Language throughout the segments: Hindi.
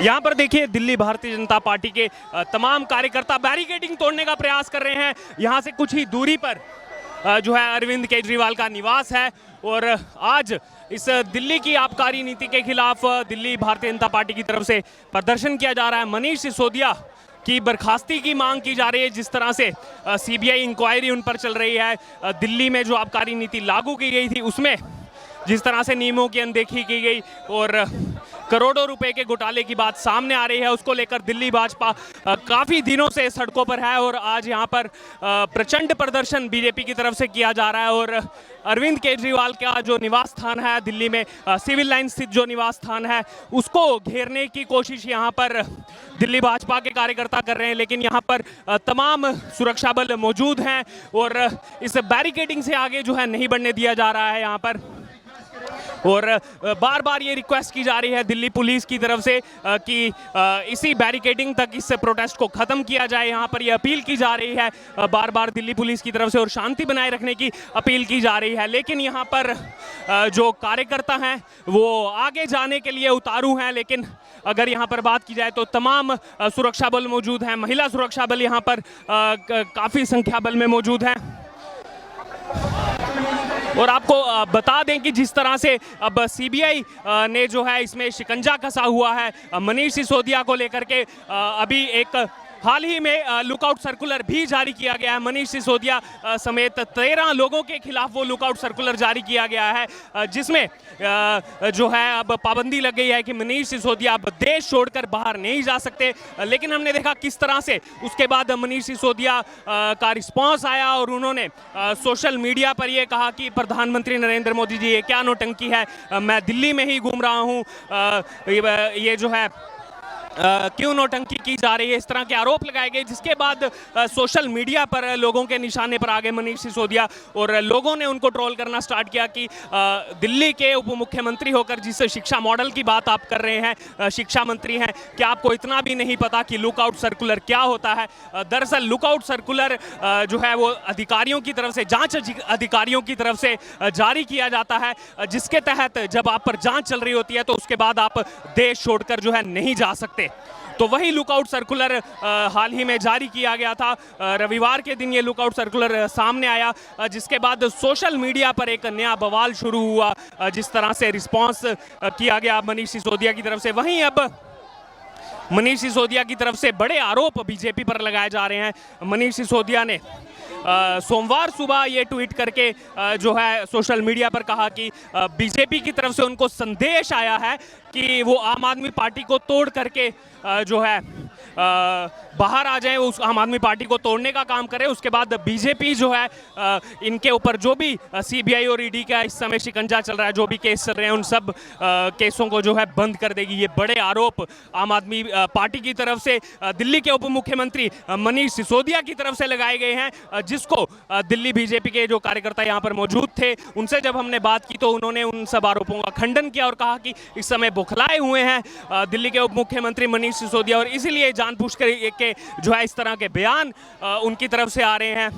यहाँ पर देखिए दिल्ली भारतीय जनता पार्टी के तमाम कार्यकर्ता बैरिकेडिंग तोड़ने का प्रयास कर रहे हैं। यहाँ से कुछ ही दूरी पर जो है अरविंद केजरीवाल का निवास है और आज इस दिल्ली की आबकारी नीति के खिलाफ दिल्ली भारतीय जनता पार्टी की तरफ से प्रदर्शन किया जा रहा है। मनीष सिसोदिया की बर्खास्ती की मांग की जा रही है। जिस तरह से सीबीआई इंक्वायरी उन पर चल रही है, दिल्ली में जो आबकारी नीति लागू की गई थी उसमें जिस तरह से नियमों की अनदेखी की गई और करोड़ों रुपए के घोटाले की बात सामने आ रही है, उसको लेकर दिल्ली भाजपा काफ़ी दिनों से सड़कों पर है और आज यहाँ पर प्रचंड प्रदर्शन बीजेपी की तरफ से किया जा रहा है। और अरविंद केजरीवाल का जो निवास स्थान है दिल्ली में, सिविल लाइन स्थित जो निवास स्थान है, उसको घेरने की कोशिश यहाँ पर दिल्ली भाजपा के कार्यकर्ता कर रहे हैं। लेकिन यहाँ पर तमाम सुरक्षा बल मौजूद हैं और इस बैरिकेडिंग से आगे जो है नहीं बढ़ने दिया जा रहा है यहाँ पर। और बार बार ये रिक्वेस्ट की जा रही है दिल्ली पुलिस की तरफ से कि इसी बैरिकेडिंग तक इस प्रोटेस्ट को ख़त्म किया जाए। यहाँ पर ये अपील की जा रही है बार बार दिल्ली पुलिस की तरफ से और शांति बनाए रखने की अपील की जा रही है। लेकिन यहाँ पर जो कार्यकर्ता हैं वो आगे जाने के लिए उतारू हैं। लेकिन अगर यहाँ पर बात की जाए तो तमाम सुरक्षा बल मौजूद हैं, महिला सुरक्षा बल यहाँ पर काफ़ी संख्या बल में मौजूद हैं। और आपको बता दें कि जिस तरह से अब सीबीआई ने जो है इसमें शिकंजा कसा हुआ है मनीष सिसोदिया को लेकर के, अभी एक हाल ही में लुकआउट सर्कुलर भी जारी किया गया है। मनीष सिसोदिया समेत 13 लोगों के खिलाफ वो लुकआउट सर्कुलर जारी किया गया है जिसमें जो है अब पाबंदी लग गई है कि मनीष सिसोदिया अब देश छोड़कर बाहर नहीं जा सकते। लेकिन हमने देखा किस तरह से उसके बाद मनीष सिसोदिया का रिस्पांस आया और उन्होंने सोशल मीडिया पर ये कहा कि प्रधानमंत्री नरेंद्र मोदी जी ये क्या नौटंकी है, मैं दिल्ली में ही घूम रहा हूँ, ये जो है क्यों नौटंकी की जा रही है, इस तरह के आरोप लगाए गए। जिसके बाद सोशल मीडिया पर लोगों के निशाने पर आ गए मनीष सिसोदिया और लोगों ने उनको ट्रोल करना स्टार्ट किया कि दिल्ली के उप मुख्यमंत्री होकर जिस शिक्षा मॉडल की बात आप कर रहे हैं, शिक्षा मंत्री हैं, क्या आपको इतना भी नहीं पता कि लुकआउट सर्कुलर क्या होता है। दरअसल लुकआउट सर्कुलर जो है वो अधिकारियों की तरफ से, जांच अधिकारियों की तरफ से जारी किया जाता है, जिसके तहत जब आप पर जांच चल रही होती है तो उसके बाद आप देश छोड़कर जो है नहीं जा सकते। तो वही लुकआउट सर्कुलर हाल ही में जारी किया गया था। रविवार के दिन ये लुकआउट सर्कुलर सामने आया, जिसके बाद सोशल मीडिया पर एक नया बवाल शुरू हुआ जिस तरह से रिस्पांस किया गया मनीष सिसोदिया की तरफ से। वहीं अब मनीष सिसोदिया की तरफ से बड़े आरोप बीजेपी पर लगाए जा रहे हैं। मनीष सिसोदिया ने सोमवार सुबह ये ट्वीट करके जो है सोशल मीडिया पर कहा कि बीजेपी की तरफ से उनको संदेश आया है कि वो आम आदमी पार्टी को तोड़ करके जो है बाहर आ जाएं, उस आम आदमी पार्टी को तोड़ने का काम करें। उसके बाद बीजेपी जो है इनके ऊपर जो भी सीबीआई और ईडी का इस समय शिकंजा चल रहा है, जो भी केस चल रहे हैं, उन सब केसों को जो है बंद कर देगी। ये बड़े आरोप आम आदमी पार्टी की तरफ से दिल्ली के उप मुख्यमंत्री मनीष सिसोदिया की तरफ से लगाए गए हैं, जिसको दिल्ली बीजेपी के जो कार्यकर्ता यहाँ पर मौजूद थे उनसे जब हमने बात की तो उन्होंने उन सब आरोपों का खंडन किया और कहा कि इस समय बौखलाए हुए हैं दिल्ली के उप मुख्यमंत्री मनीष सिसोदिया और इसीलिए जानबूझकर के जो है इस तरह के बयान उनकी तरफ से आ रहे हैं।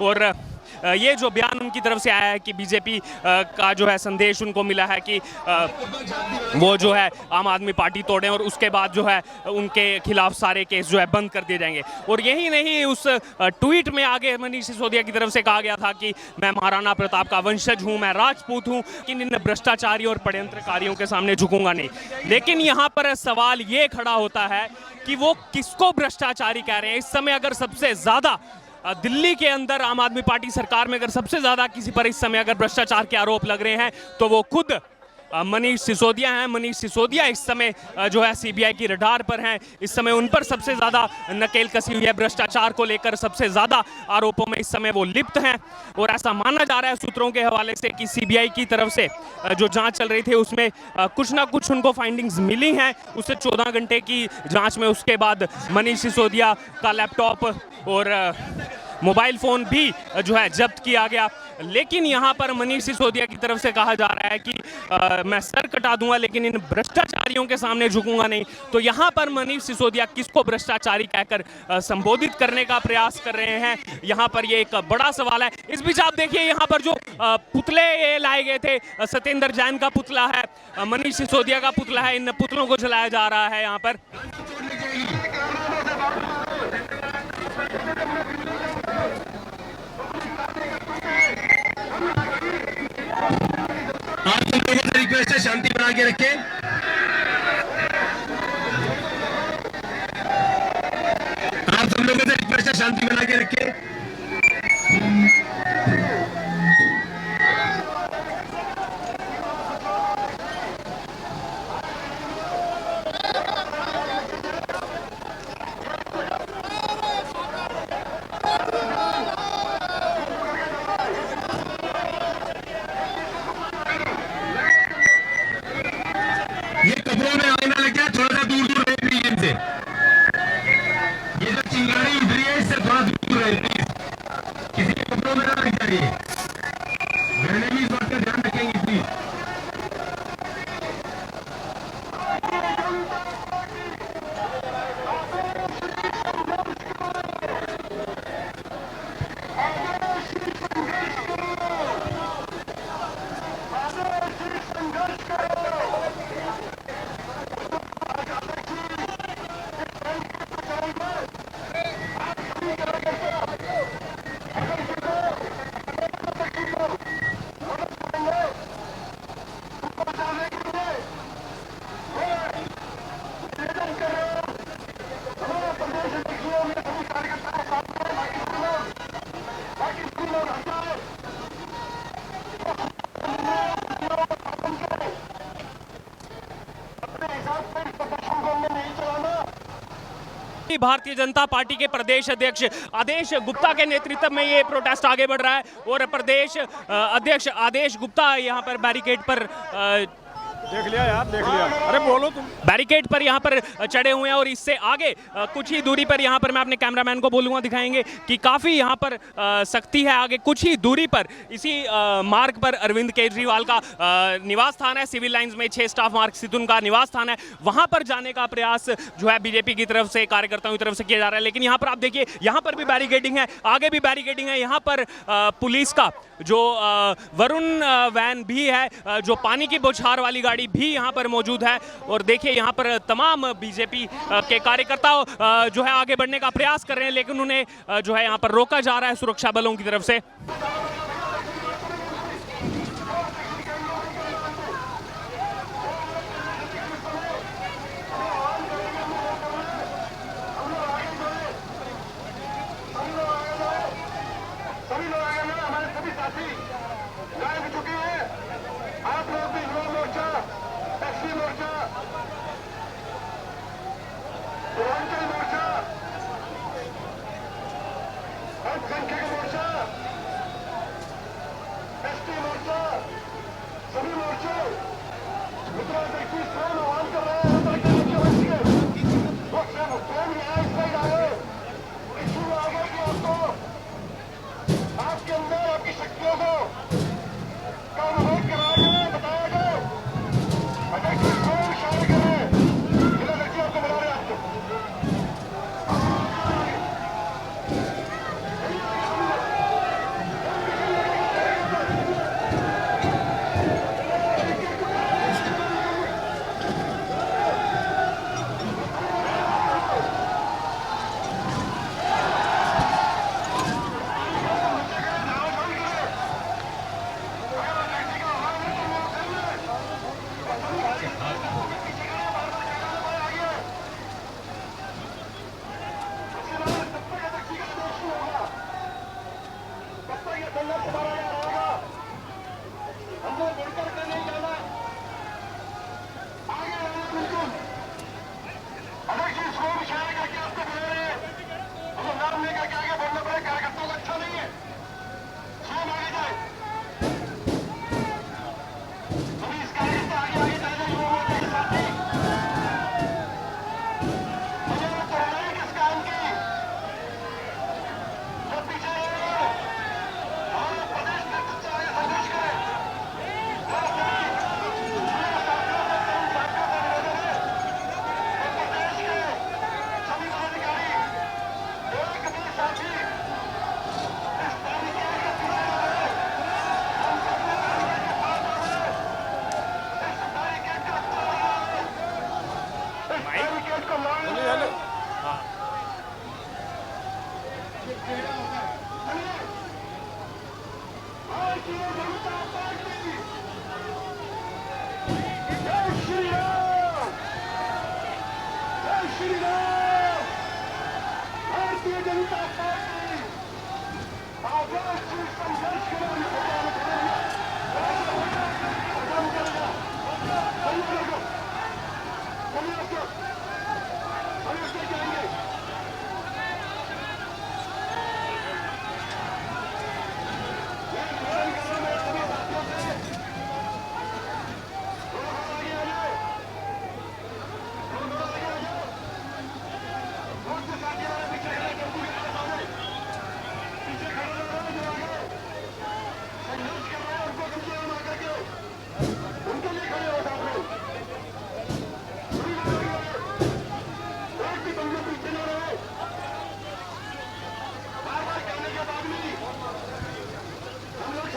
और ये जो बयान उनकी तरफ से आया है कि बीजेपी का जो है संदेश उनको मिला है कि वो जो है आम आदमी पार्टी तोड़ें और उसके बाद जो है उनके खिलाफ सारे केस जो है बंद कर दिए जाएंगे। और यही नहीं, उस ट्वीट में आगे मनीष सिसोदिया की तरफ से कहा गया था कि मैं महाराणा प्रताप का वंशज हूँ, मैं राजपूत हूँ, कि इन भ्रष्टाचारी और षड्यंत्रकारियों के सामने झुकूंगा नहीं। लेकिन यहाँ पर सवाल ये खड़ा होता है कि वो किसको भ्रष्टाचारी कह रहे हैं। इस समय अगर सबसे ज़्यादा दिल्ली के अंदर आम आदमी पार्टी सरकार में अगर सबसे ज्यादा किसी पर इस समय अगर भ्रष्टाचार के आरोप लग रहे हैं तो वो खुद मनीष सिसोदिया हैं। मनीष सिसोदिया इस समय जो है सीबीआई की रडार पर हैं। इस समय उन पर सबसे ज़्यादा नकेल कसी हुई है, भ्रष्टाचार को लेकर सबसे ज़्यादा आरोपों में इस समय वो लिप्त हैं। और ऐसा माना जा रहा है सूत्रों के हवाले से कि सीबीआई की तरफ से जो जांच चल रही थी उसमें कुछ ना कुछ उनको फाइंडिंग्स मिली हैं। उससे 14 घंटे की जाँच में उसके बाद मनीष सिसोदिया का लैपटॉप और मोबाइल फ़ोन भी जो है जब्त किया गया। लेकिन यहाँ पर मनीष सिसोदिया की तरफ से कहा जा रहा है कि मैं सर कटा दूंगा लेकिन इन भ्रष्टाचारियों के सामने झुकूंगा नहीं। तो यहाँ पर मनीष सिसोदिया किसको भ्रष्टाचारी कहकर संबोधित करने का प्रयास कर रहे हैं, यहाँ पर ये एक बड़ा सवाल है। इस बीच आप देखिए यहाँ पर जो पुतले ये लाए गए थे, सत्येंद्र जैन का पुतला है, मनीष सिसोदिया का पुतला है, इन पुतलों को जलाया जा रहा है यहाँ पर। आप सब लोगों से रिक्वेस्ट है शांति बना के रखें। आप सब लोगों से रिक्वेस्ट है शांति बना के रखें। ये कपड़ों में आईना लग गया, थोड़ा सा दूर दूर रहे प्लीज इनसे। ये जो चिंगारी उठ रही है इससे थोड़ा दूर रहे प्लीज, किसी के कपड़ों में ना लग जाइए। गहने भी इस बात का ध्यान रखेंगे प्लीज। भारतीय जनता पार्टी के प्रदेश अध्यक्ष आदेश गुप्ता के नेतृत्व में ये प्रोटेस्ट आगे बढ़ रहा है और प्रदेश अध्यक्ष आदेश गुप्ता यहाँ पर बैरिकेड पर देख लिया यार, देख लिया। अरे बोलो तुम। बैरिकेड पर यहाँ पर चढ़े हुए हैं और इससे आगे कुछ ही दूरी पर यहाँ पर मैं अपने कैमरामैन को बोलूँगा दिखाएंगे कि काफ़ी यहाँ पर सख्ती है। आगे कुछ ही दूरी पर इसी मार्ग पर अरविंद केजरीवाल का निवास स्थान है, सिविल लाइंस में 6 स्टाफ मार्ग स्थित उनका निवास स्थान है। वहाँ पर जाने का प्रयास जो है बीजेपी की तरफ से, कार्यकर्ताओं की तरफ से किया जा रहा है। लेकिन यहाँ पर आप देखिए, यहाँ पर भी बैरिकेडिंग है, आगे भी बैरिकेडिंग है। यहाँ पर पुलिस का जो वरुण वैन भी है, जो पानी की बौछार वाली गाड़ी भी यहाँ पर मौजूद है। और देखिए यहाँ पर तमाम बीजेपी के कार्यकर्ता जो है आगे बढ़ने का प्रयास कर रहे हैं, लेकिन उन्हें जो है यहाँ पर रोका जा रहा है सुरक्षा बलों की तरफ से।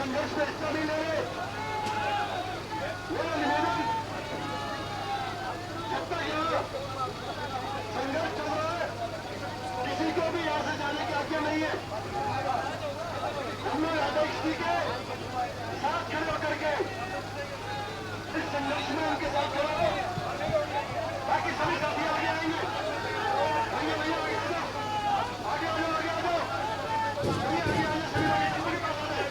संघर्ष में हिस्सा नहीं ले रहे। मेरा निवेदन, जब तक यहाँ संघर्ष चल रहा है किसी को भी यहाँ से जाने की आज्ञा नहीं है। हम लोग अध्यक्ष के साथ खड़े होकर के इस संघर्ष में उनके साथ खड़े हो, ताकि सभी साथी आगे आएंगे। आगे भैया आगे आ जाओ, आगे आ जाओ, आगे आ जाओ, आगे आगे आगे सभी आगे टेम्पो के पास आ जाए।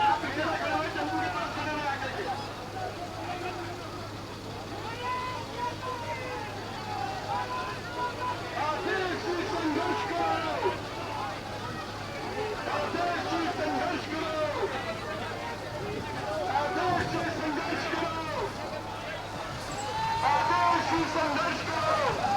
आप पीछे में खड़े हुए टेम्पो के पास खड़े हुए आकर के आदेश से संघर्ष करो, आदेश से संघर्ष करो, आदेश से संघर्ष करो, आदेश से संघर्ष करो।